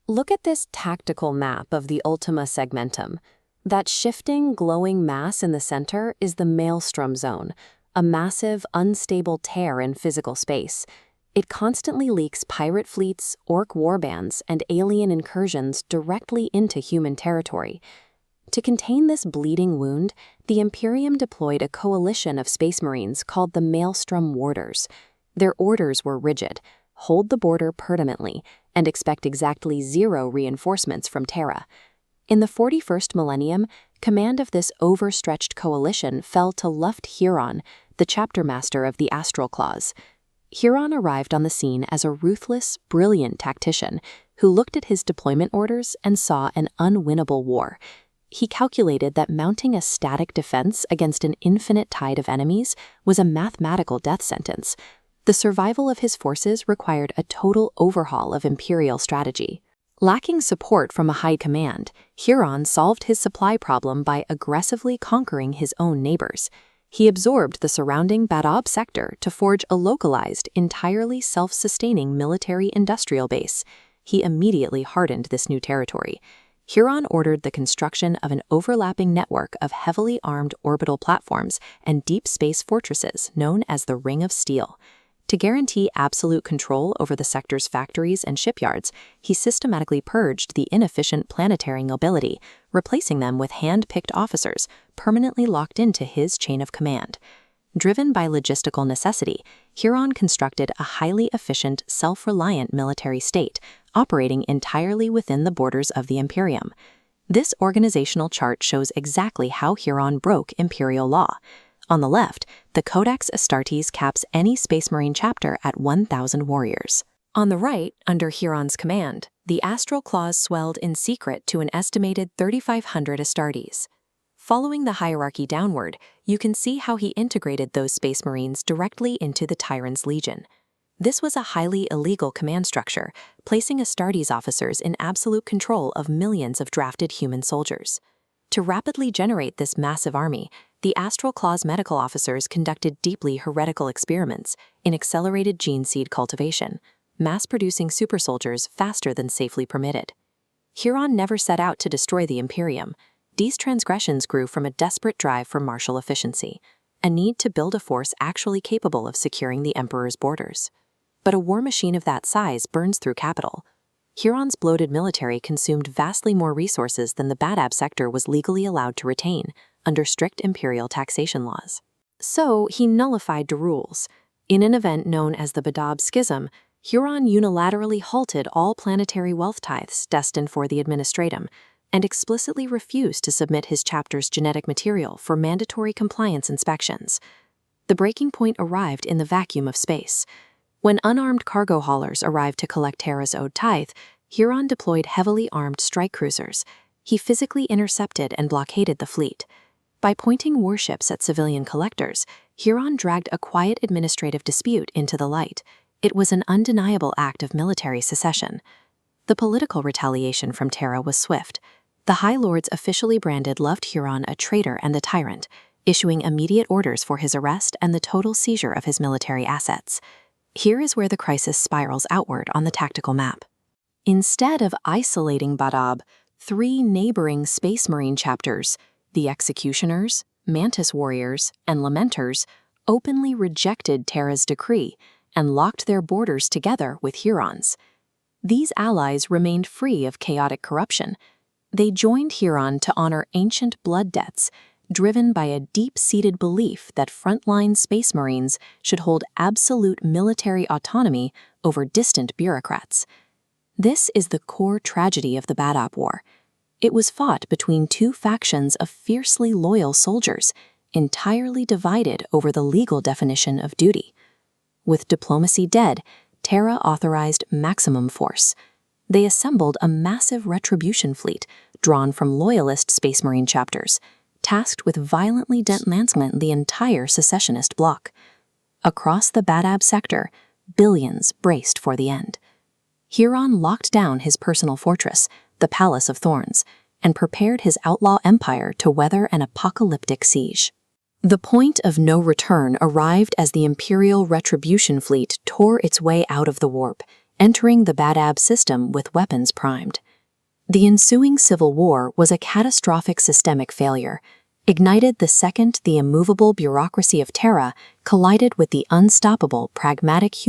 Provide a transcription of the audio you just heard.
Look at this tactical map of the Ultima Segmentum. That shifting, glowing mass in the center is the Maelstrom Zone, a massive, unstable tear in physical space. It constantly leaks pirate fleets, orc warbands, and alien incursions directly into human territory. To contain this bleeding wound, the Imperium deployed a coalition of space marines called the Maelstrom Warders. Their orders were rigid: hold the border permanently, and expect exactly 0 reinforcements from Terra. In the 41st millennium, command of this overstretched coalition fell to Lufgt Huron, the Chapter Master of the Astral Claws. Huron arrived on the scene as a ruthless, brilliant tactician who looked at his deployment orders and saw an unwinnable war. He calculated that mounting a static defense against an infinite tide of enemies was a mathematical death sentence. The survival of his forces required a total overhaul of Imperial strategy. Lacking support from a high command, Huron solved his supply problem by aggressively conquering his own neighbors. He absorbed the surrounding Badab sector to forge a localized, entirely self-sustaining military-industrial base. He immediately hardened this new territory. Huron ordered the construction of an overlapping network of heavily armed orbital platforms and deep space fortresses known as the Ring of Steel. To guarantee absolute control over the sector's factories and shipyards, he systematically purged the inefficient planetary nobility, replacing them with hand-picked officers permanently locked into his chain of command. Driven by logistical necessity, Huron constructed a highly efficient, self-reliant military state, operating entirely within the borders of the Imperium. This organizational chart shows exactly how Huron broke Imperial law. On the left, the Codex Astartes caps any Space Marine chapter at 1,000 warriors. On the right, under Huron's command, the Astral Claws swelled in secret to an estimated 3,500 Astartes. Following the hierarchy downward, you can see how he integrated those Space Marines directly into the Tyrant's Legion. This was a highly illegal command structure, placing Astartes officers in absolute control of millions of drafted human soldiers. To rapidly generate this massive army, the Astral Claws medical officers conducted deeply heretical experiments in accelerated gene seed cultivation, mass-producing super soldiers faster than safely permitted. Huron never set out to destroy the Imperium. These transgressions grew from a desperate drive for martial efficiency, a need to build a force actually capable of securing the Emperor's borders. But a war machine of that size burns through capital. Huron's bloated military consumed vastly more resources than the Badab sector was legally allowed to retain under strict imperial taxation laws. So he nullified the rules. In an event known as the Badab Schism, Huron unilaterally halted all planetary wealth tithes destined for the administratum, and explicitly refused to submit his chapter's genetic material for mandatory compliance inspections. The breaking point arrived in the vacuum of space. When unarmed cargo haulers arrived to collect Terra's owed tithe, Huron deployed heavily armed strike cruisers. He physically intercepted and blockaded the fleet. By pointing warships at civilian collectors, Huron dragged a quiet administrative dispute into the light. It was an undeniable act of military secession. The political retaliation from Terra was swift. The High Lords officially branded Lufgt Huron a traitor and a tyrant, issuing immediate orders for his arrest and the total seizure of his military assets. Here is where the crisis spirals outward on the tactical map. Instead of isolating Badab, 3 neighboring Space Marine chapters, the Executioners, Mantis Warriors, and Lamenters, openly rejected Terra's decree and locked their borders together with Hurons. These allies remained free of chaotic corruption. They joined Huron to honor ancient blood debts, driven by a deep-seated belief that frontline Space Marines should hold absolute military autonomy over distant bureaucrats. This is the core tragedy of the Badab War. It was fought between 2 factions of fiercely loyal soldiers, entirely divided over the legal definition of duty. With diplomacy dead, Terra authorized maximum force. They assembled a massive retribution fleet drawn from loyalist Space Marine chapters, tasked with violently dismantling the entire secessionist bloc. Across the Badab sector, billions braced for the end. Huron locked down his personal fortress, the Palace of Thorns, and prepared his outlaw empire to weather an apocalyptic siege. The point of no return arrived as the Imperial Retribution Fleet tore its way out of the warp, entering the Badab system with weapons primed. The ensuing civil war was a catastrophic systemic failure. Ignited the second the immovable bureaucracy of Terra collided with the unstoppable pragmatic